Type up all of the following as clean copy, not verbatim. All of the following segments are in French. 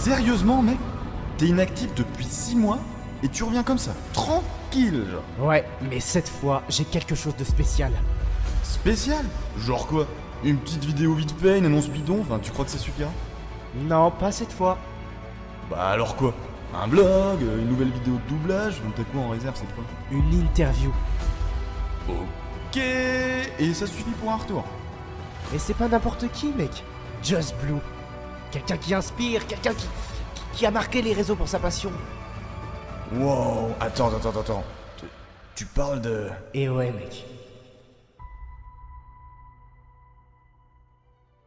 Sérieusement, mec? T'es inactif depuis 6 mois et tu reviens comme ça, tranquille, genre. Ouais, mais cette fois, j'ai quelque chose de spécial. Spécial? Genre quoi? Une petite vidéo vite fait, une annonce bidon, enfin tu crois que ça suffira? Non, pas cette fois. Bah alors quoi? Un blog, une nouvelle vidéo de doublage, t'as quoi en réserve cette fois? Une interview. Ok, et ça suffit pour un retour. Et c'est pas n'importe qui, mec. Just Blue. Quelqu'un qui inspire, quelqu'un qui a marqué les réseaux pour sa passion. Wow, attends. Tu parles de... Et ouais, mec.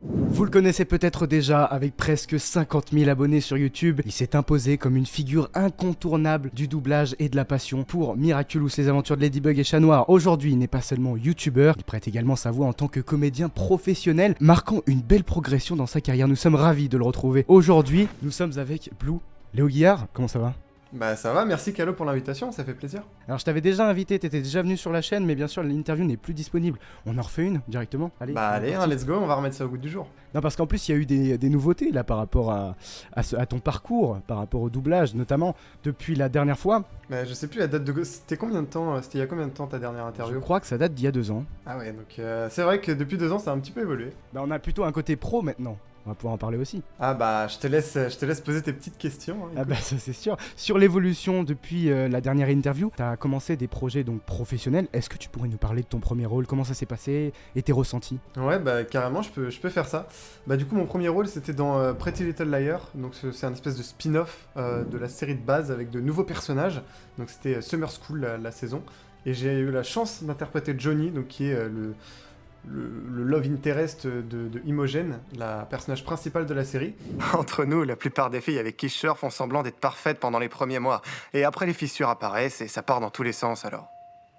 Vous le connaissez peut-être déjà, avec presque 50 000 abonnés sur YouTube, il s'est imposé comme une figure incontournable du doublage et de la passion pour Miraculous, les aventures de Ladybug et Chat Noir. Aujourd'hui, il n'est pas seulement youtubeur, il prête également sa voix en tant que comédien professionnel, marquant une belle progression dans sa carrière. Nous sommes ravis de le retrouver. Aujourd'hui, nous sommes avec Blue. Léo Guillard, comment ça va ? Bah ça va, merci Calo pour l'invitation, ça fait plaisir. Alors je t'avais déjà invité, t'étais déjà venu sur la chaîne, mais bien sûr l'interview n'est plus disponible. On en refait une directement. Allez, Bah allez, let's go, on va remettre ça au goût du jour. Non, parce qu'en plus il y a eu des nouveautés là par rapport à ton parcours, par rapport au doublage, notamment depuis la dernière fois. Bah je sais plus la date de... C'était combien de temps, c'était il y a combien de temps ta dernière interview? Je crois que ça date d'il y a 2 ans. Ah ouais, donc c'est vrai que depuis 2 ans ça a un petit peu évolué. Bah on a plutôt un côté pro maintenant. On va pouvoir en parler aussi. Ah bah je te laisse poser tes petites questions. Hein, ah bah ça c'est sûr. Sur l'évolution depuis la dernière interview, t'as commencé des projets donc professionnels. Est-ce que tu pourrais nous parler de ton premier rôle? Comment ça s'est passé et tes ressentis? Ouais bah carrément je peux faire ça. Bah du coup mon premier rôle c'était dans Pretty Little Liars. Donc c'est un espèce de spin-off de la série de base avec de nouveaux personnages. Donc c'était Summer School la saison. Et j'ai eu la chance d'interpréter Johnny, donc qui est le love interest de Imogen, la personnage principale de la série. Entre nous, la plupart des filles avec qui je surfe font semblant d'être parfaites pendant les premiers mois. Et après, les fissures apparaissent et ça part dans tous les sens alors.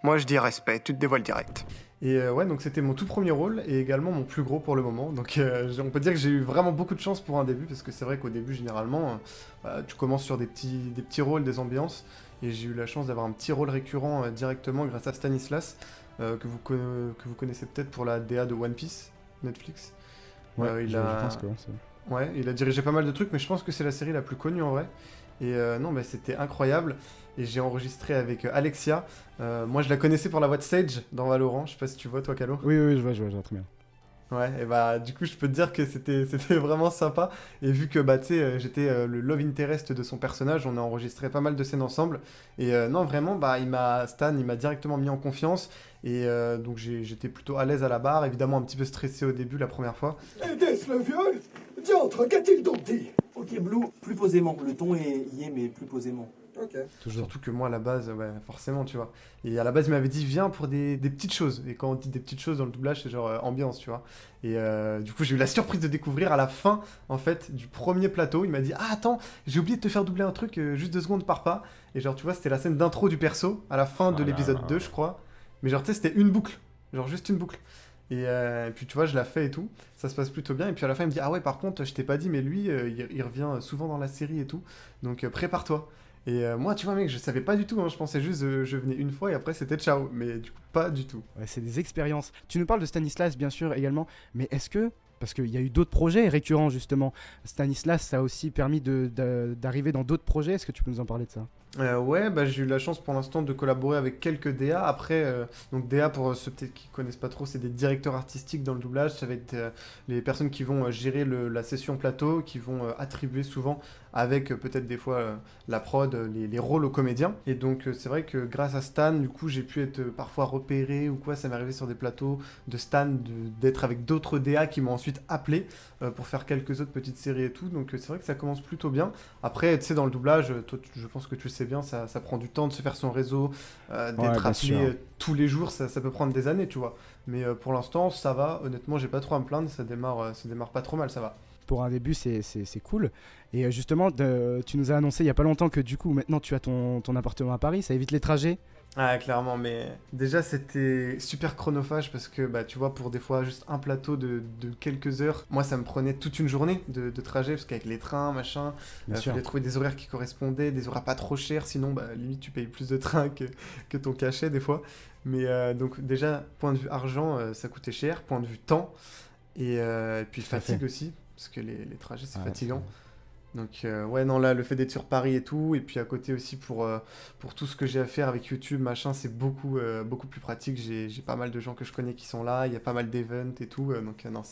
Moi, je dis respect, tu te dévoiles direct. Et ouais, donc c'était mon tout premier rôle et également mon plus gros pour le moment. Donc on peut dire que j'ai eu vraiment beaucoup de chance pour un début, parce que c'est vrai qu'au début, généralement, tu commences sur des petits rôles, des ambiances. Et j'ai eu la chance d'avoir un petit rôle récurrent directement grâce à Stanislas, que vous connaissez peut-être pour la DA de One Piece, Netflix. Ouais, je pense que c'est... Ouais, il a dirigé pas mal de trucs, mais je pense que c'est la série la plus connue en vrai. Et non, bah, c'était incroyable. Et j'ai enregistré avec Alexia. Moi, je la connaissais pour la voix de Sage dans Valorant. Je sais pas si tu vois, toi, Calo. Oui, je vois très bien. Ouais, et bah du coup je peux te dire que c'était vraiment sympa, et vu que bah tu sais j'étais le love interest de son personnage, on a enregistré pas mal de scènes ensemble, et non vraiment bah Stan il m'a directement mis en confiance, et donc j'étais plutôt à l'aise à la barre, évidemment un petit peu stressé au début la première fois. Était-ce le vieux? Diantre, qu'a-t-il donc dit? Ok Blue, plus posément, le ton y est mais plus posément. Ok. Surtout que moi à la base, ouais, forcément tu vois. Et à la base il m'avait dit viens pour des petites choses. Et quand on dit des petites choses dans le doublage c'est genre ambiance tu vois. Et du coup j'ai eu la surprise de découvrir à la fin en fait du premier plateau. Il m'a dit ah attends j'ai oublié de te faire doubler un truc, juste 2 secondes pars pas. Et genre tu vois c'était la scène d'intro du perso à la fin de l'épisode 2 je crois. Mais genre tu sais c'était une boucle. Genre juste une boucle. Et puis tu vois je la fais et tout, ça se passe plutôt bien, et puis à la fin il me dit ah ouais par contre je t'ai pas dit mais lui il revient souvent dans la série et tout, donc prépare-toi. Et moi, tu vois, mec, je savais pas du tout, hein, je pensais juste je venais une fois et après c'était ciao, mais du coup, pas du tout. Ouais, c'est des expériences. Tu nous parles de Stanislas, bien sûr, également, mais est-ce que, parce qu'il y a eu d'autres projets récurrents, justement, Stanislas, ça a aussi permis d'arriver dans d'autres projets, est-ce que tu peux nous en parler de ça ? Ouais, bah, j'ai eu la chance pour l'instant de collaborer avec quelques DA. Après, donc DA, pour ceux peut-être qui connaissent pas trop, c'est des directeurs artistiques dans le doublage. Ça va être les personnes qui vont gérer la session plateau, qui vont attribuer souvent avec peut-être des fois la prod, les rôles aux comédiens. Et donc c'est vrai que grâce à Stan, du coup, j'ai pu être parfois repéré ou quoi. Ça m'est arrivé sur des plateaux de Stan d'être avec d'autres DA qui m'ont ensuite appelé pour faire quelques autres petites séries et tout. Donc c'est vrai que ça commence plutôt bien. Après, tu sais, dans le doublage, toi, je pense que tu le sais bien, ça prend du temps de se faire son réseau, d'être appelé tous les jours, ça peut prendre des années, tu vois. Mais pour l'instant, ça va. Honnêtement, j'ai pas trop à me plaindre, ça démarre pas trop mal, ça va. Pour un début, c'est cool. Et justement, tu nous as annoncé il y a pas longtemps que du coup, maintenant, tu as ton appartement à Paris, ça évite les trajets. Ah, clairement, mais déjà c'était super chronophage parce que bah tu vois, pour des fois juste un plateau de quelques heures, moi ça me prenait toute une journée de trajet, parce qu'avec les trains, machin, il fallait trouver des horaires qui correspondaient, des horaires pas trop chers, sinon bah limite tu payes plus de train que ton cachet des fois. Mais donc déjà, point de vue argent, ça coûtait cher, point de vue temps, et puis fatigue aussi, parce que les trajets c'est fatigant. Donc ouais, non, là, le fait d'être sur Paris et tout, et puis à côté aussi pour tout ce que j'ai à faire avec YouTube, machin, c'est beaucoup plus pratique. J'ai pas mal de gens que je connais qui sont là, il y a pas mal d'events et tout, donc non,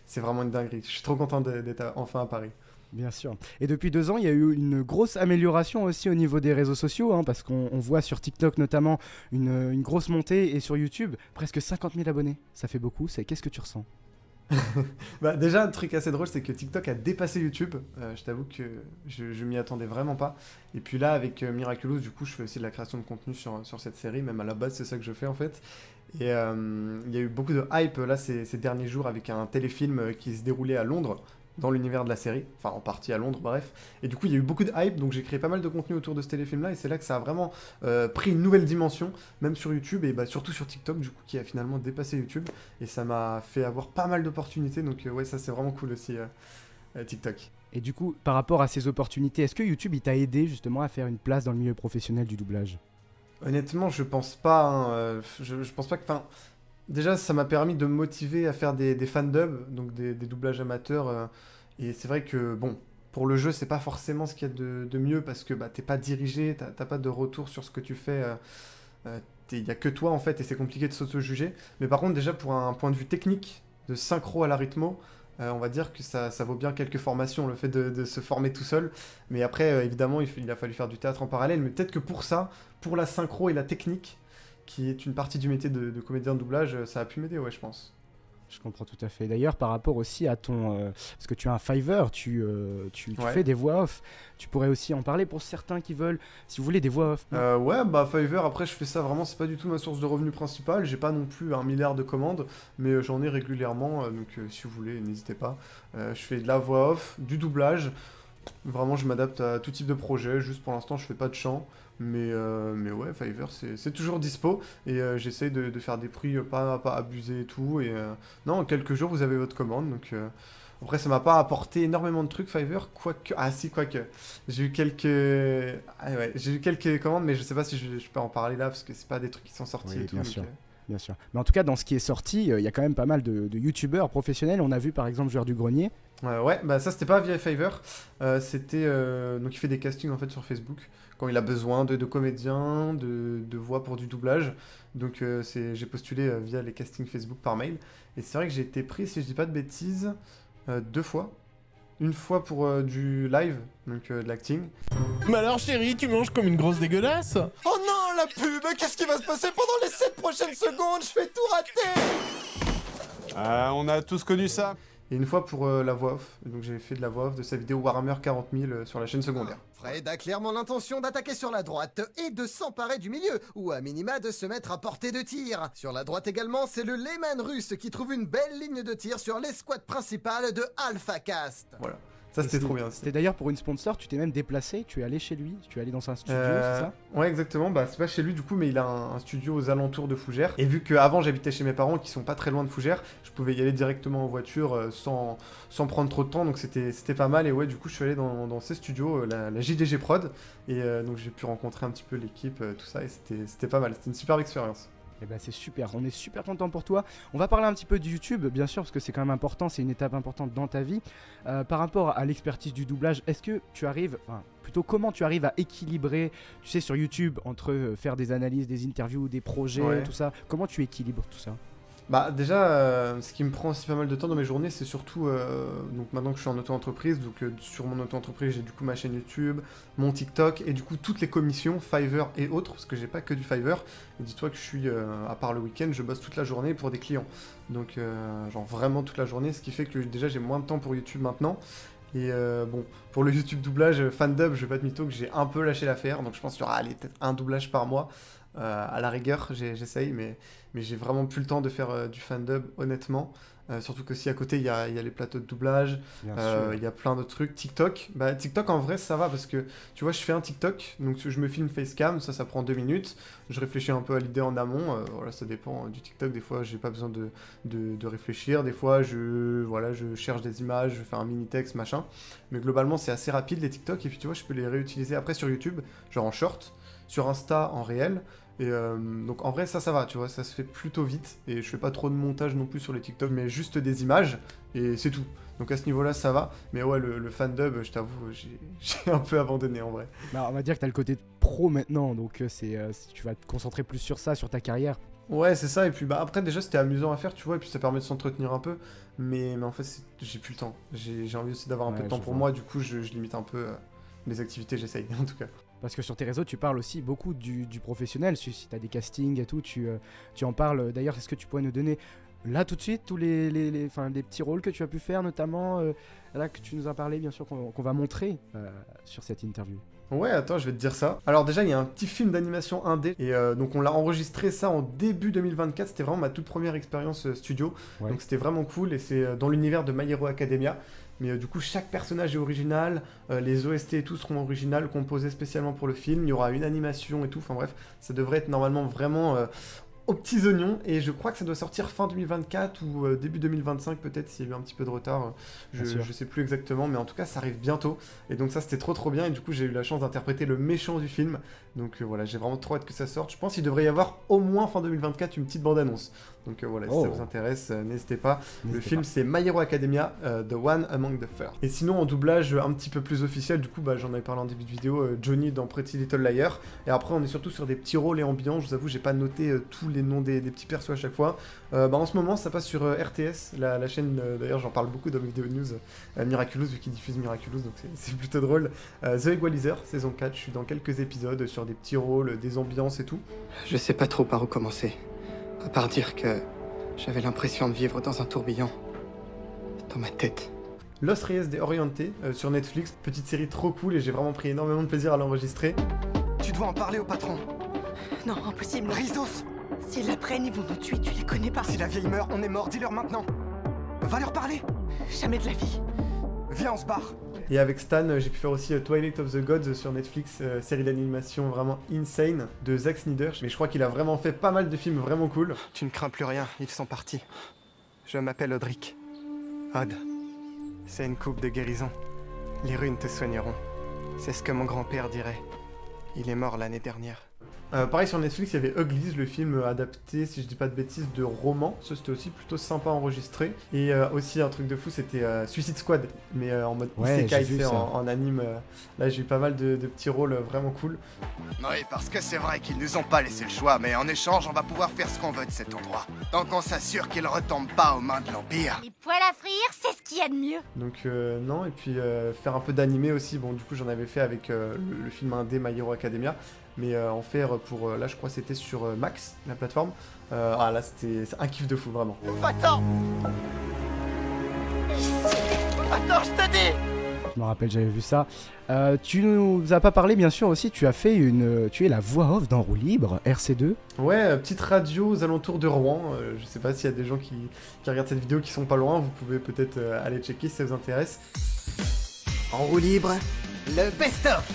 c'est vraiment une dinguerie. Je suis trop content d'être enfin à Paris. Bien sûr. Et depuis 2 ans, il y a eu une grosse amélioration aussi au niveau des réseaux sociaux, hein, parce qu'on voit sur TikTok notamment une grosse montée, et sur YouTube, presque 50 000 abonnés. Ça fait beaucoup. Qu'est-ce que tu ressens? Bah, déjà, un truc assez drôle, c'est que TikTok a dépassé YouTube. Je t'avoue que je m'y attendais vraiment pas. Et puis là, avec Miraculous, du coup, je fais aussi de la création de contenu sur cette série. Même à la base, c'est ça que je fais en fait. Et il y a eu beaucoup de hype là ces derniers jours avec un téléfilm qui se déroulait à Londres, dans l'univers de la série. Enfin, en partie à Londres, bref. Et du coup, il y a eu beaucoup de hype, donc j'ai créé pas mal de contenu autour de ce téléfilm-là. Et c'est là que ça a vraiment pris une nouvelle dimension, même sur YouTube, et bah, surtout sur TikTok, du coup, qui a finalement dépassé YouTube. Et ça m'a fait avoir pas mal d'opportunités. Donc ouais, ça c'est vraiment cool aussi, TikTok. Et du coup, par rapport à ces opportunités, est-ce que YouTube il t'a aidé justement à faire une place dans le milieu professionnel du doublage? Honnêtement, je pense pas. Hein, je pense pas que. Enfin, déjà, ça m'a permis de me motiver à faire des fandubs, donc des doublages amateurs. Et c'est vrai que, bon, pour le jeu, c'est pas forcément ce qu'il y a de mieux parce que bah, t'es pas dirigé, t'as pas de retour sur ce que tu fais. Il y a que toi en fait, et c'est compliqué de s'auto-juger. Mais par contre, déjà, pour un point de vue technique, de synchro à la rythmo, on va dire que ça vaut bien quelques formations, le fait de se former tout seul. Mais après, évidemment, il a fallu faire du théâtre en parallèle. Mais peut-être que pour ça, pour la synchro et la technique, qui est une partie du métier de comédien de doublage, ça a pu m'aider, ouais, je pense. Je comprends tout à fait. D'ailleurs, par rapport aussi à ton... parce que tu as un Fiverr, tu Ouais. fais des voix off. Tu pourrais aussi en parler pour certains qui veulent, si vous voulez, des voix off. Ouais, bah Fiverr, après je fais ça vraiment, c'est pas du tout ma source de revenus principale, j'ai pas non plus 1 milliard de commandes, mais j'en ai régulièrement, donc si vous voulez, n'hésitez pas. Je fais de la voix off, du doublage, vraiment je m'adapte à tout type de projet, juste pour l'instant je fais pas de chant, mais ouais, Fiverr c'est toujours dispo, et j'essaye de faire des prix pas abusés et tout, et non, en quelques jours vous avez votre commande, donc... Après, ça m'a pas apporté énormément de trucs, Fiverr, quoique... Ah si, quoique. J'ai eu quelques... Ah ouais, j'ai eu quelques commandes, mais je sais pas si je peux en parler là, parce que c'est pas des trucs qui sont sortis Oui, et tout. bien donc, sûr. Bien sûr. Mais en tout cas, dans ce qui est sorti, il y a quand même pas mal de youtubeurs professionnels. On a vu par exemple Joueur du Grenier. ouais, bah ça c'était pas via Fiverr, c'était... Donc il fait des castings en fait sur Facebook, quand il a besoin de comédiens, de voix pour du doublage. Donc j'ai postulé via les castings Facebook par mail. Et c'est vrai que j'ai été pris, si je dis pas de bêtises, 2 fois. Une fois pour du live, donc de l'acting. Mais alors chérie, tu manges comme une grosse dégueulasse? Oh non, la pub! Qu'est-ce qui va se passer pendant les 7 prochaines secondes? Je vais tout rater! On a tous connu ça. Et une fois pour la voix off. Donc j'ai fait de la voix off de sa vidéo Warhammer 40 000 sur la chaîne secondaire. Fred a clairement l'intention d'attaquer sur la droite et de s'emparer du milieu, ou à minima de se mettre à portée de tir. Sur la droite également, c'est le Lehman russe qui trouve une belle ligne de tir sur l'escouade principale de Alpha Cast. Voilà. Ça c'était trop bien. C'était d'ailleurs pour une sponsor, tu t'es même déplacé, tu es allé chez lui, tu es allé dans un studio, c'est ça? Ouais, exactement. Bah, c'est pas chez lui du coup, mais il a un studio aux alentours de Fougères. Et vu qu'avant j'habitais chez mes parents qui sont pas très loin de Fougères, je pouvais y aller directement en voiture sans prendre trop de temps. Donc c'était pas mal. Et ouais, du coup, je suis allé dans ces studios, la JDG Prod. Et donc j'ai pu rencontrer un petit peu l'équipe, tout ça. Et c'était pas mal. C'était une superbe expérience. Eh ben c'est super, on est super content pour toi. On va parler un petit peu de YouTube, bien sûr, parce que c'est quand même important, c'est une étape importante dans ta vie. Par rapport à l'expertise du doublage, est-ce que tu arrives, enfin plutôt comment tu arrives à équilibrer, tu sais, sur YouTube, entre faire des analyses, des interviews, des projets, Ouais. tout ça, comment tu équilibres tout ça? Bah déjà, ce qui me prend aussi pas mal de temps dans mes journées, c'est surtout, donc maintenant que je suis en auto-entreprise, donc sur mon auto-entreprise, j'ai du coup ma chaîne YouTube, mon TikTok, et du coup toutes les commissions, Fiverr et autres, parce que j'ai pas que du Fiverr, et dis-toi que je suis, à part le week-end, je bosse toute la journée pour des clients, donc genre vraiment toute la journée, ce qui fait que déjà j'ai moins de temps pour YouTube maintenant, et bon, pour le YouTube doublage, fandub, je vais pas te mytho que j'ai un peu lâché l'affaire, donc je pense qu'il y aura allez, peut-être un doublage par mois, à la rigueur, j'essaye, mais j'ai vraiment plus le temps de faire du fandub, honnêtement. Surtout que si à côté, il y a les plateaux de doublage, Bien sûr. il y a plein d'autres trucs. TikTok, bah TikTok en vrai, ça va parce que, tu vois, je fais un TikTok, donc je me filme facecam, ça prend 2 minutes. Je réfléchis un peu à l'idée en amont, voilà, ça dépend du TikTok. Des fois, j'ai pas besoin de réfléchir. Des fois, je cherche des images, je fais un mini-texte, machin. Mais globalement, c'est assez rapide les TikTok. Et puis, tu vois, je peux les réutiliser après sur YouTube, genre en short, sur Insta en réel. Et donc en vrai ça va, tu vois, ça se fait plutôt vite et je fais pas trop de montage non plus sur les TikTok, mais juste des images et c'est tout. Donc à ce niveau-là ça va, mais ouais le fandub, je t'avoue, j'ai un peu abandonné en vrai. Bah, on va dire que t'as le côté pro maintenant, donc tu vas te concentrer plus sur ça, sur ta carrière. Ouais c'est ça, et puis bah après déjà c'était amusant à faire, tu vois, et puis ça permet de s'entretenir un peu, mais en fait j'ai plus le temps, j'ai envie aussi d'avoir un peu de temps pour moi, du coup je limite un peu les activités, j'essaye en tout cas. Parce que sur tes réseaux, tu parles aussi beaucoup du professionnel. Si tu as des castings et tout, tu en parles. D'ailleurs, est-ce que tu pourrais nous donner là tout de suite tous les petits rôles que tu as pu faire, notamment là que tu nous as parlé, bien sûr, qu'on va montrer sur cette interview. Ouais, attends, je vais te dire ça. Alors déjà, il y a un petit film d'animation indé, et donc on l'a enregistré ça en début 2024, c'était vraiment ma toute première expérience studio, Ouais. donc c'était vraiment cool, et c'est dans l'univers de My Hero Academia, mais du coup chaque personnage est original, les OST et tout seront originales, composés spécialement pour le film, il y aura une animation et tout, enfin bref, ça devrait être normalement vraiment aux petits oignons, et je crois que ça doit sortir fin 2024 ou début 2025 peut-être s'il y a eu un petit peu de retard, Bien sûr. je sais plus exactement, mais en tout cas ça arrive bientôt, et donc ça c'était trop bien, et du coup j'ai eu la chance d'interpréter le méchant du film, donc voilà, j'ai vraiment trop hâte que ça sorte. Je pense qu'il devrait y avoir au moins fin 2024 une petite bande-annonce, donc voilà, si ça vous intéresse, n'hésitez pas. Le film c'est My Hero Academia, The One Among the First. Et sinon en doublage un petit peu plus officiel, du coup bah, j'en avais parlé en début de vidéo, Johnny dans Pretty Little Liars, et après on est surtout sur des petits rôles et ambiances, je vous avoue j'ai pas noté tous les noms des petits persos à chaque fois. En ce moment ça passe sur RTS, la chaîne, d'ailleurs j'en parle beaucoup dans mes vidéos news, Miraculous, vu qu'ils diffusent Miraculous, donc c'est plutôt drôle. The Equalizer, saison 4, je suis dans quelques épisodes sur des petits rôles, des ambiances et tout. Je sais pas trop par où commencer. À part dire que j'avais l'impression de vivre dans un tourbillon. Dans ma tête. Los Reyes de Oriente sur Netflix, petite série trop cool et j'ai vraiment pris énormément de plaisir à l'enregistrer. Tu dois en parler au patron. Non, impossible. Rizos! S'ils l'apprennent, ils vont nous tuer, tu les connais pas. Si la vieille meurt, on est mort, dis-leur maintenant. Va leur parler. Jamais de la vie. Viens, on se barre. Et avec Stan, j'ai pu faire aussi Twilight of the Gods sur Netflix, série d'animation vraiment insane de Zack Snyder. Mais je crois qu'il a vraiment fait pas mal de films vraiment cool. Tu ne crains plus rien, ils sont partis. Je m'appelle Odric. Odd. C'est une coupe de guérison. Les runes te soigneront. C'est ce que mon grand-père dirait. Il est mort l'année dernière. Pareil sur Netflix, il y avait Uglies, le film adapté, si je dis pas de bêtises, de roman. Ça c'était aussi plutôt sympa à enregistrer. Et aussi un truc de fou, c'était Suicide Squad, mais en mode isekai, c'est en anime. Là j'ai eu pas mal de petits rôles vraiment cool. Oui, parce que c'est vrai qu'ils nous ont pas laissé le choix, mais en échange, on va pouvoir faire ce qu'on veut de cet endroit. Tant qu'on s'assure qu'il retombe pas aux mains de l'Empire. Les poêles à frire, c'est ce qu'il y a de mieux. Donc non, et puis faire un peu d'animé aussi. Bon, du coup j'en avais fait avec le film indé My Hero Academia. Mais en faire pour, là je crois c'était sur Max, la plateforme. Là c'est un kiff de fou vraiment. Va-t'en! Attends, je te dis! Je me rappelle, j'avais vu ça. Tu nous as pas parlé, bien sûr, aussi, tu es la voix off dans Roue Libre, RC2. Ouais, petite radio aux alentours de Rouen. Je sais pas s'il y a des gens qui regardent cette vidéo qui sont pas loin, vous pouvez peut-être aller checker si ça vous intéresse. En roue libre, le best-of.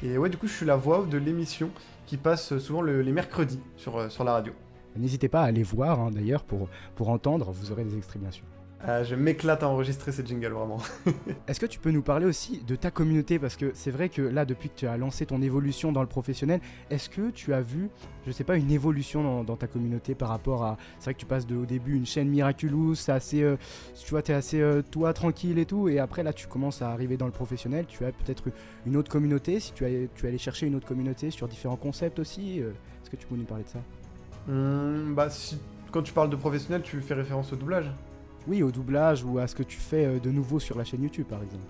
Et ouais, du coup je suis la voix off de l'émission qui passe souvent les mercredis sur la radio. N'hésitez pas à aller voir, hein, d'ailleurs, pour entendre, vous aurez des extraits, bien sûr. Je m'éclate à enregistrer ces jingles, vraiment. Est-ce que tu peux nous parler aussi de ta communauté? Parce que c'est vrai que là, depuis que tu as lancé ton évolution dans le professionnel, est-ce que tu as vu, je sais pas, une évolution dans ta communauté par rapport à... C'est vrai que tu passes au début une chaîne Miraculous, c'est assez... tu vois, t'es assez toi, tranquille et tout, et après là, tu commences à arriver dans le professionnel, tu as peut-être une autre communauté, si tu es allé chercher une autre communauté sur différents concepts aussi, est-ce que tu peux nous parler de ça? Quand tu parles de professionnel, tu fais référence au doublage? Oui, au doublage ou à ce que tu fais de nouveau sur la chaîne YouTube, par exemple.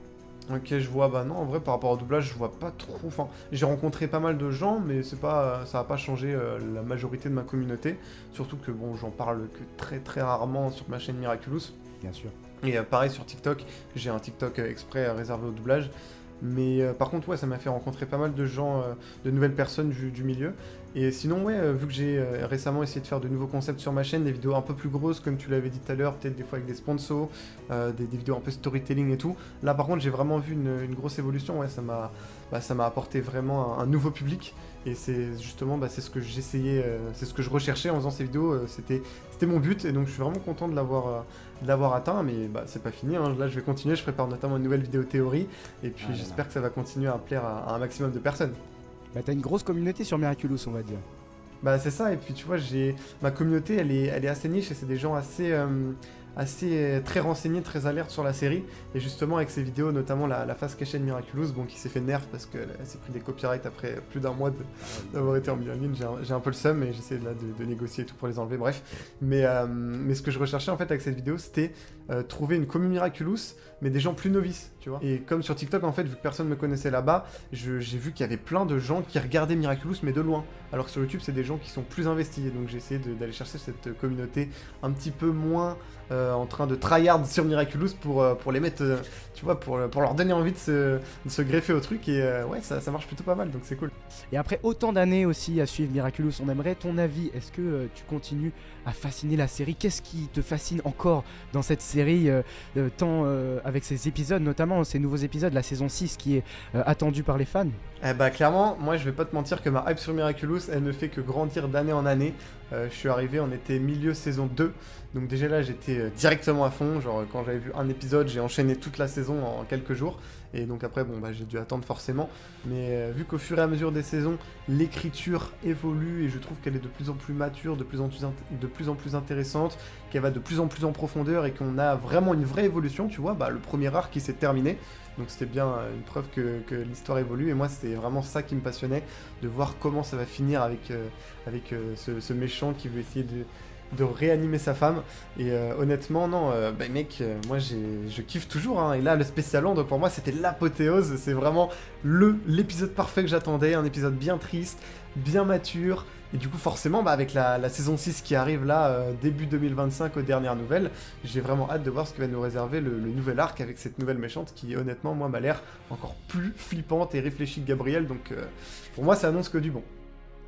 Ok, je vois, bah non, en vrai, par rapport au doublage, je vois pas trop, enfin, j'ai rencontré pas mal de gens, mais ça va pas changer la majorité de ma communauté, surtout que, bon, j'en parle que très rarement sur ma chaîne Miraculous. Bien sûr. Et pareil sur TikTok, j'ai un TikTok exprès réservé au doublage, mais par contre, ouais, ça m'a fait rencontrer pas mal de gens, de nouvelles personnes du milieu. Et sinon, ouais, vu que j'ai récemment essayé de faire de nouveaux concepts sur ma chaîne, des vidéos un peu plus grosses, comme tu l'avais dit tout à l'heure, peut-être des fois avec des sponsors, des vidéos un peu storytelling et tout. Là, par contre, j'ai vraiment vu une grosse évolution, ouais, ça m'a apporté vraiment un nouveau public. Et c'est justement, c'est ce que j'essayais, c'est ce que je recherchais en faisant ces vidéos, c'était mon but, et donc je suis vraiment content de l'avoir atteint, mais c'est pas fini, hein. Là je vais continuer, je prépare notamment une nouvelle vidéo théorie, et puis j'espère que ça va continuer à plaire à un maximum de personnes. Bah t'as une grosse communauté sur Miraculous, on va dire. Bah c'est ça, et puis tu vois, ma communauté, elle est assez niche, et c'est des gens assez très renseignés, très alertes sur la série, et justement avec ces vidéos, notamment la face cachée de Miraculous, bon, qui s'est fait nerf parce qu'elle s'est pris des copyrights après plus d'un mois d'avoir été en mise en ligne. J'ai un peu le seum, et j'essaie là de négocier et tout pour les enlever, bref. Mais ce que je recherchais en fait avec cette vidéo, c'était trouver une commu Miraculous, mais des gens plus novices, tu vois. Et comme sur TikTok, en fait, vu que personne me connaissait là-bas, j'ai vu qu'il y avait plein de gens qui regardaient Miraculous, mais de loin. Alors que sur YouTube, c'est des gens qui sont plus investis, et donc j'ai essayé d'aller chercher cette communauté un petit peu moins en train de tryhard sur Miraculous pour les mettre, tu vois, pour leur donner envie de se greffer au truc, et ouais, ça marche plutôt pas mal, donc c'est cool. Et après autant d'années aussi à suivre Miraculous, on aimerait ton avis. Est-ce que tu continues à fasciner la série? Qu'est-ce qui te fascine encore dans cette série, tant avec ces épisodes, notamment ces nouveaux épisodes, la saison 6 qui est attendue par les fans? Eh bah clairement, moi je vais pas te mentir que ma hype sur Miraculous, elle ne fait que grandir d'année en année. Je suis arrivé, on était milieu saison 2, donc déjà là j'étais directement à fond, genre quand j'avais vu un épisode, j'ai enchaîné toute la saison en quelques jours, et donc après bon bah j'ai dû attendre forcément, mais vu qu'au fur et à mesure des saisons, l'écriture évolue, et je trouve qu'elle est de plus en plus mature, de plus en plus intéressante, qu'elle va de plus en plus en profondeur, et qu'on a vraiment une vraie évolution, tu vois, bah le premier arc qui s'est terminé, donc c'était bien une preuve que l'histoire évolue, et moi c'est vraiment ça qui me passionnait, de voir comment ça va finir avec ce méchant qui veut essayer de réanimer sa femme. Et honnêtement, non, bah mec, moi je kiffe toujours, hein. Et là, le Special Land, pour moi, c'était l'apothéose. C'est vraiment l'épisode parfait que j'attendais, un épisode bien triste, bien mature. Et du coup, forcément, bah, avec la saison 6 qui arrive là, début 2025, aux dernières nouvelles, j'ai vraiment hâte de voir ce que va nous réserver le nouvel arc avec cette nouvelle méchante qui, honnêtement, moi, m'a l'air encore plus flippante et réfléchie que Gabriel. Donc, pour moi, ça annonce que du bon.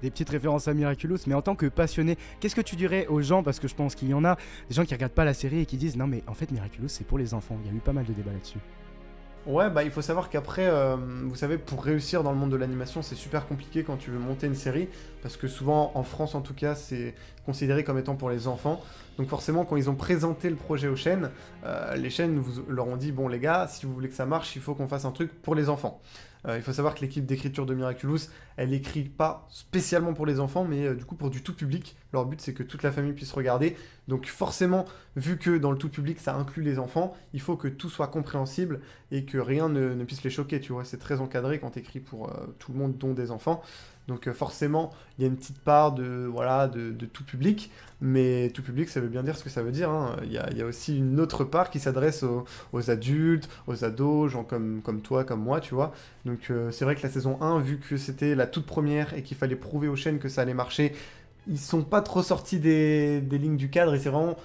Des petites références à Miraculous, mais en tant que passionné, qu'est-ce que tu dirais aux gens, parce que je pense qu'il y en a des gens qui regardent pas la série et qui disent non mais en fait Miraculous c'est pour les enfants, il y a eu pas mal de débats là-dessus. Ouais, bah il faut savoir qu'après, vous savez, pour réussir dans le monde de l'animation, c'est super compliqué quand tu veux monter une série, parce que souvent, en France en tout cas, c'est considéré comme étant pour les enfants. Donc forcément, quand ils ont présenté le projet aux chaînes, les chaînes leur ont dit, bon les gars, si vous voulez que ça marche, il faut qu'on fasse un truc pour les enfants. Il faut savoir que l'équipe d'écriture de Miraculous, elle écrit pas spécialement pour les enfants, mais du coup pour du tout public. Leur but c'est que toute la famille puisse regarder. Donc forcément, vu que dans le tout public ça inclut les enfants, il faut que tout soit compréhensible et que rien ne puisse les choquer, tu vois. C'est très encadré quand t'écris pour tout le monde, dont des enfants. Donc forcément, il y a une petite part de tout public, mais tout public, ça veut bien dire ce que ça veut dire, hein. Il y a aussi une autre part qui s'adresse aux adultes, aux ados, gens comme toi, comme moi, tu vois. Donc c'est vrai que la saison 1, vu que c'était la toute première et qu'il fallait prouver aux chaînes que ça allait marcher, ils sont pas trop sortis des lignes du cadre, et c'est vraiment,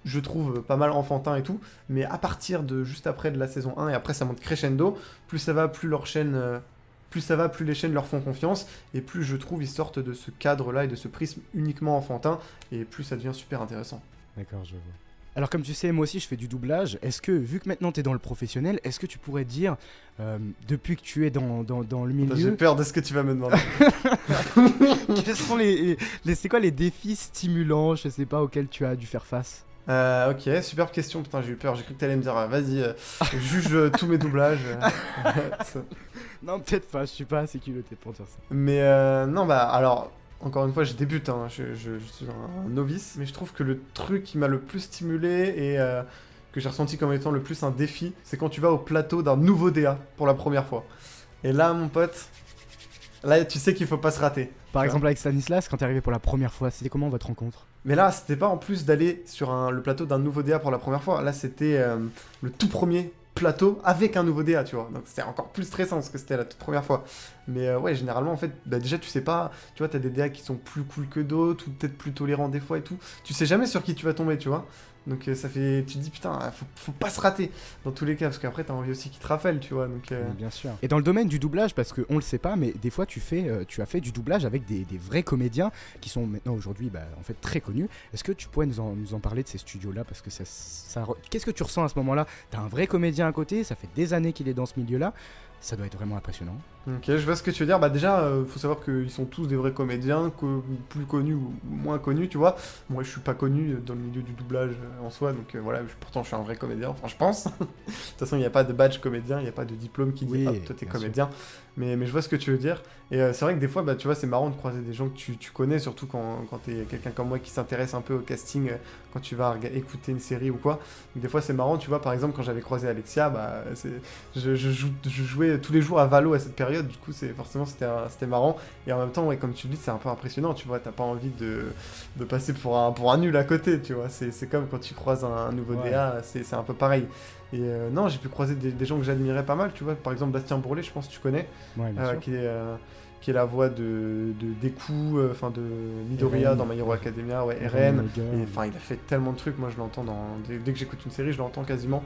je trouve, pas mal enfantin et tout. Mais à partir de juste après de la saison 1, et après ça monte crescendo, plus ça va, plus leur chaîne... plus ça va, plus les chaînes leur font confiance, et plus je trouve ils sortent de ce cadre-là et de ce prisme uniquement enfantin, et plus ça devient super intéressant. D'accord, je vois. Alors comme tu sais, moi aussi je fais du doublage. Est-ce que, vu que maintenant tu es dans le professionnel, est-ce que tu pourrais dire, depuis que tu es dans le milieu... J'ai peur de ce que tu vas me demander. Quels sont c'est quoi les défis stimulants, je sais pas, auxquels tu as dû faire face? Ok, superbe question, putain j'ai eu peur, j'ai cru que t'allais me dire vas-y, juge tous mes doublages. Non, peut-être pas, je suis pas assez culotté pour dire ça. Mais non, bah alors, encore une fois, je débute, hein, je suis un novice, mais je trouve que le truc qui m'a le plus stimulé et que j'ai ressenti comme étant le plus un défi, c'est quand tu vas au plateau d'un nouveau DA pour la première fois. Et là, mon pote, là tu sais qu'il faut pas se rater. Par exemple avec Stanislas, quand t'es arrivé pour la première fois, c'était comment votre rencontre? Mais là, c'était pas en plus d'aller sur le plateau d'un nouveau DA pour la première fois. Là, c'était le tout premier plateau avec un nouveau DA, tu vois. Donc, c'était encore plus stressant parce que c'était la toute première fois. Mais ouais, généralement, en fait, bah, déjà, tu sais pas, tu vois, t'as des DA qui sont plus cool que d'autres ou peut-être plus tolérants des fois et tout. Tu sais jamais sur qui tu vas tomber, tu vois. Donc ça fait, tu te dis putain, faut pas se rater dans tous les cas, parce qu'après t'as envie aussi qu'ils te rappellent, tu vois. Donc bien sûr. Et dans le domaine du doublage, parce qu'on le sait pas, mais des fois tu as fait du doublage avec des vrais comédiens qui sont maintenant aujourd'hui en fait très connus. Est-ce que tu pourrais nous en parler de ces studios-là, parce que qu'est-ce que tu ressens à ce moment-là? T'as un vrai comédien à côté, ça fait des années qu'il est dans ce milieu-là. Ça doit être vraiment impressionnant. Ok, je vois ce que tu veux dire. Bah déjà, faut savoir qu'ils sont tous des vrais comédiens, plus connus ou moins connus, tu vois. Moi, je suis pas connu dans le milieu du doublage en soi, donc voilà, pourtant je suis un vrai comédien, enfin je pense. De toute façon, il n'y a pas de badge comédien, il n'y a pas de diplôme qui dit « Ah, toi t'es comédien ». mais je vois ce que tu veux dire. Et c'est vrai que des fois, bah, tu vois, c'est marrant de croiser des gens que tu connais, surtout quand t'es quelqu'un comme moi qui s'intéresse un peu au casting, quand tu vas écouter une série ou quoi. Donc, des fois, c'est marrant, tu vois, par exemple, quand j'avais croisé Alexia, bah, je jouais tous les jours à Valo à cette période, du coup, forcément, c'était marrant. Et en même temps, ouais, comme tu le dis, c'est un peu impressionnant, tu vois, t'as pas envie de passer pour un nul à côté, tu vois. C'est comme quand tu croises un nouveau DA, c'est un peu pareil. Et non, j'ai pu croiser des gens que j'admirais pas mal, tu vois. Par exemple, Bastien Bourlet, je pense que tu connais, qui est la voix de Deku, enfin de Midoriya dans My Hero Academia, ouais, Eren. Et enfin, il a fait tellement de trucs, moi je l'entends dès que j'écoute une série, je l'entends quasiment.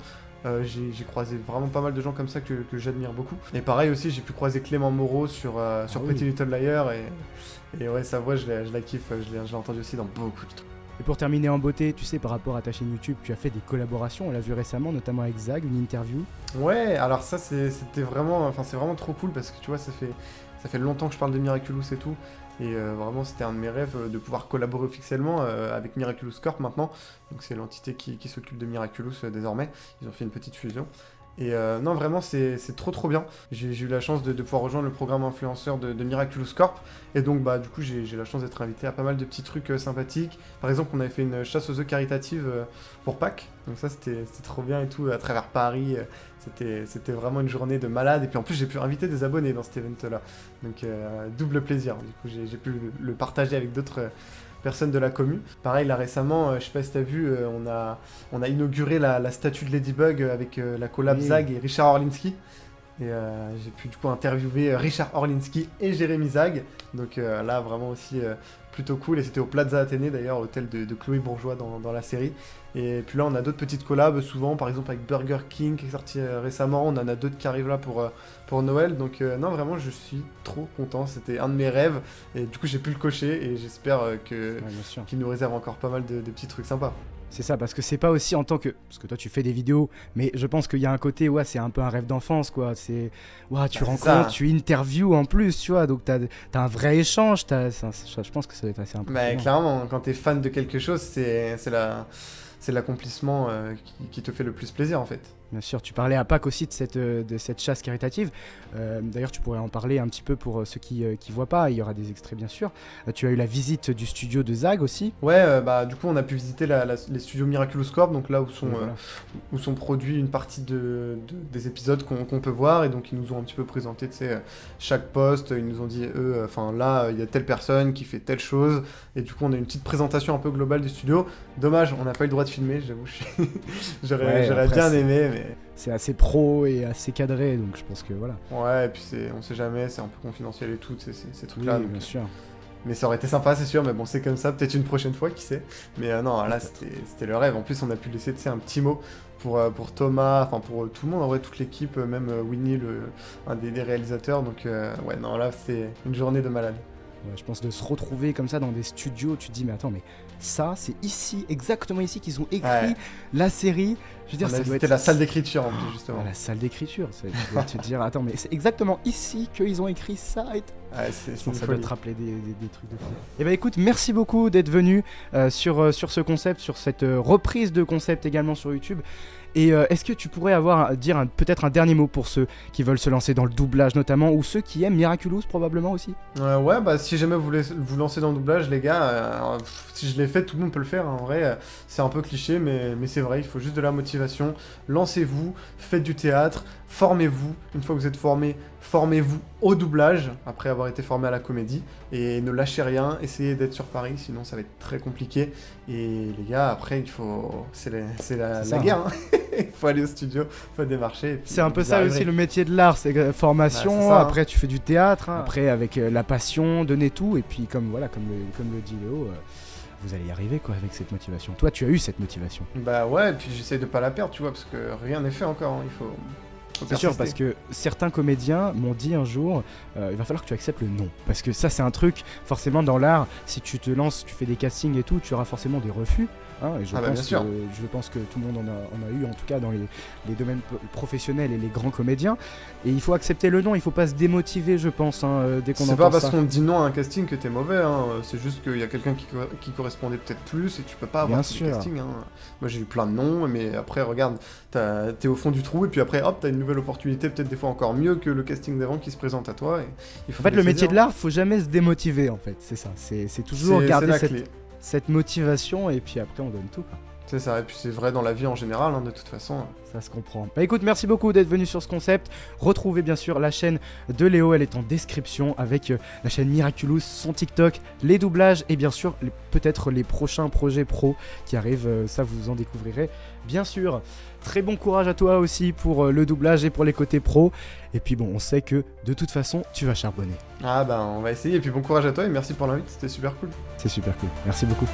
J'ai croisé vraiment pas mal de gens comme ça que j'admire beaucoup. Et pareil aussi, j'ai pu croiser Clément Moreau sur Pretty Little Liars, et ouais, sa voix, je la kiffe, je l'ai entendu aussi dans beaucoup de trucs. Et pour terminer en beauté, tu sais, par rapport à ta chaîne YouTube, tu as fait des collaborations, on l'a vu récemment, notamment avec Zag, une interview. Ouais, alors ça, c'est vraiment trop cool, parce que tu vois, ça fait longtemps que je parle de Miraculous et tout, et vraiment, c'était un de mes rêves de pouvoir collaborer officiellement avec Miraculous Corp maintenant, donc c'est l'entité qui s'occupe de Miraculous désormais, ils ont fait une petite fusion. Et non, vraiment, c'est trop bien. J'ai eu la chance de pouvoir rejoindre le programme influenceur de Miraculous Corp. Et donc, bah, du coup, j'ai la chance d'être invité à pas mal de petits trucs sympathiques. Par exemple, on avait fait une chasse aux œufs caritative pour Pâques. Donc ça, c'était trop bien et tout, à travers Paris. C'était vraiment une journée de malade. Et puis en plus, j'ai pu inviter des abonnés dans cet event-là. Donc, double plaisir. Du coup, j'ai pu le partager avec d'autres personne de la commu. Pareil, là récemment, je sais pas si t'as vu, on a inauguré la statue de Ladybug avec la collab Zag et Richard Orlinski. Et j'ai pu du coup interviewer Richard Orlinski et Jérémy Zag. Donc là, vraiment aussi plutôt cool. Et c'était au Plaza Athénée d'ailleurs, hôtel de Chloé Bourgeois dans la série. Et puis là, on a d'autres petites collabs, souvent, par exemple avec Burger King qui est sorti récemment. On en a d'autres qui arrivent là pour Noël. Donc non, vraiment, je suis trop content. C'était un de mes rêves. Et du coup, j'ai pu le cocher. Et j'espère qu'il nous réserve encore pas mal de petits trucs sympas. C'est ça, parce que c'est pas aussi en tant que... Parce que toi, tu fais des vidéos, mais je pense qu'il y a un côté, ouais, c'est un peu un rêve d'enfance, quoi. C'est... Ouais, tu rencontres, tu interviews en plus, tu vois, donc t'as un vrai échange, je pense que ça va être assez important. Mais clairement, quand t'es fan de quelque chose, c'est l'accomplissement qui te fait le plus plaisir, en fait. Bien sûr, tu parlais à Pâques aussi de cette chasse caritative. D'ailleurs, tu pourrais en parler un petit peu pour ceux qui voient pas. Il y aura des extraits, bien sûr. Tu as eu la visite du studio de Zag aussi. Ouais, bah du coup, on a pu visiter les studios Miraculous Corp, donc là où sont produits une partie des épisodes qu'on peut voir. Et donc, ils nous ont un petit peu présenté, tu sais, chaque poste. Ils nous ont dit, enfin là, il y a telle personne qui fait telle chose. Et du coup, on a une petite présentation un peu globale du studio. Dommage, on n'a pas eu le droit de filmer, j'avoue. J'aurais bien aimé, mais... C'est assez pro et assez cadré, donc je pense que voilà. Ouais, et puis on sait jamais, c'est un peu confidentiel et tout, ces trucs-là. Oui, donc, bien sûr. Mais ça aurait été sympa, c'est sûr, mais bon, c'est comme ça, peut-être une prochaine fois, qui sait. Mais non, là, c'était le rêve. En plus, on a pu laisser, tu sais, un petit mot pour Thomas, enfin pour tout le monde, en vrai, toute l'équipe, même Winnie, un des réalisateurs. Donc, ouais, non, là, c'est une journée de malade. Ouais, je pense de se retrouver comme ça dans des studios, tu te dis, mais attends, mais ça, c'est ici, exactement ici qu'ils ont écrit la série. Je veux dire, ça doit être la salle d'écriture en plus, justement. La salle d'écriture, tu dois te dire, attends, mais c'est exactement ici qu'ils ont écrit ça. Ça doit te rappeler des trucs de fou. Et bah écoute, merci beaucoup d'être venu sur ce concept, sur cette reprise de concept également sur YouTube. Et est-ce que tu pourrais dire peut-être un dernier mot pour ceux qui veulent se lancer dans le doublage notamment, ou ceux qui aiment Miraculous probablement aussi? Ouais, bah si jamais vous voulez vous lancer dans le doublage, les gars, si je l'ai fait, tout le monde peut le faire. En vrai, c'est un peu cliché, mais c'est vrai, il faut juste de la motivation. Lancez-vous, faites du théâtre, formez-vous. Une fois que vous êtes formé, formez-vous au doublage, après avoir été formé à la comédie, et ne lâchez rien, essayez d'être sur Paris, sinon ça va être très compliqué. Et les gars, après, c'est la guerre, hein. Il faut aller au studio, il faut démarcher. C'est un peu ça aussi le métier de l'art, c'est formation, ça, après tu fais du théâtre, après avec la passion, donner tout, et puis comme le dit Léo, vous allez y arriver quoi avec cette motivation. Toi, tu as eu cette motivation. Bah ouais, et puis j'essaie de pas la perdre, tu vois, parce que rien n'est fait encore, hein. Il faut c'est sûr, parce que certains comédiens m'ont dit un jour, il va falloir que tu acceptes le non. Parce que ça, c'est un truc, forcément, dans l'art, si tu te lances, tu fais des castings et tout, tu auras forcément des refus. Hein, et je pense que tout le monde en a eu, en tout cas, dans les domaines professionnels et les grands comédiens. Et il faut accepter le non, il faut pas se démotiver, je pense, dès qu'on entend ça. C'est pas parce qu'on te dit non à un casting que t'es mauvais, hein. C'est juste qu'il y a quelqu'un qui correspondait peut-être plus et tu peux pas avoir tous les castings. Hein. Moi, j'ai eu plein de noms, mais après, regarde, t'es au fond du trou et puis après, hop, t'as une nouvelle nouvelle opportunité, peut-être des fois encore mieux que le casting d'avant qui se présente à toi. Et il faut En fait, le les métier saisir. de l'art, faut jamais se démotiver, en fait. C'est ça. C'est toujours C'est garder la clé. cette motivation et puis après, on donne tout, quoi. C'est ça, et puis c'est vrai dans la vie en général, hein, de toute façon. Ça se comprend. Bah écoute, merci beaucoup d'être venu sur ce concept. Retrouvez bien sûr la chaîne de Léo, elle est en description avec la chaîne Miraculous, son TikTok, les doublages et bien sûr peut-être les prochains projets pro qui arrivent, ça vous en découvrirez bien sûr. Très bon courage à toi aussi pour le doublage et pour les côtés pro. Et puis bon, on sait que de toute façon, tu vas charbonner. Ah bah on va essayer, et puis bon courage à toi et merci pour l'invite, c'était super cool. C'est super cool, merci beaucoup.